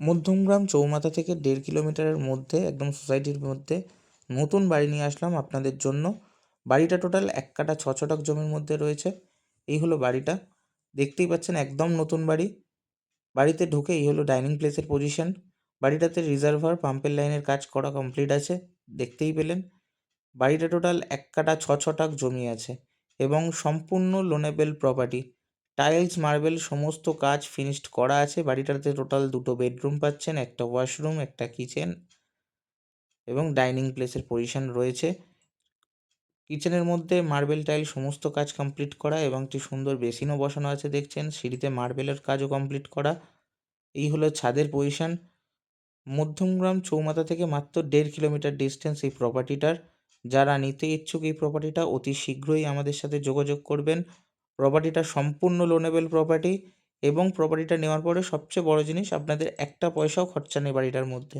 মধ্যমগ্রাম চৌমাথা থেকে 1.5 কিলোমিটারের মধ্যে একদম সোসাইটির মধ্যে নতুন বাড়ি নিয়ে আসলাম আপনাদের জন্য। বাড়িটা টোটাল 1 কাঠা 6 ছটাক জমির মধ্যে রয়েছে। এই হলো বাড়িটা। দেখতেই পাচ্ছেন একদম নতুন বাড়ি। বাড়িতে ঢুকে এই হলো ডাইনিং প্লেসের পজিশন। বাড়িটাতে রিজার্ভার পাম্পের লাইনের কাজ করা কমপ্লিট আছে, দেখতেই পেলেন। বাড়িটা টোটাল 1 কাঠা 6 ছটাক জমি আছে এবং সম্পূর্ণ লোনেবল প্রপার্টি। টাইলস মার্বেল সমস্ত কাজ ফিনিশড করা আছে। বাড়িটাতে টোটাল 2টো বেডরুম পাচ্ছেন, একটা ওয়াশরুম, একটা কিচেন এবং ডাইনিং প্লেসের পজিশন রয়েছে। কিচেনের মধ্যে মার্বেল টাইল সমস্ত কাজ কমপ্লিট করা এবং একটি সুন্দর বেসিনও বসানো আছে দেখছেন। সিঁড়িতে মার্বেলের কাজও কমপ্লিট করা। এই হলো ছাদের পজিশন। মধ্যমগ্রাম চৌমাথা থেকে মাত্র 1.5 কিলোমিটার ডিস্টেন্স এই প্রপার্টিটার। যারা নিতে ইচ্ছুক এই প্রপার্টিটা অতি শীঘ্রই আমাদের সাথে যোগাযোগ করবেন। প্রপার্টিটা সম্পূর্ণ লোনেবল প্রপার্টি এবং প্রপার্টিটা নেওয়ার পরে সবচেয়ে বড় জিনিস, আপনাদের একটা পয়সাও খরচা নেই বাড়িটার মধ্যে।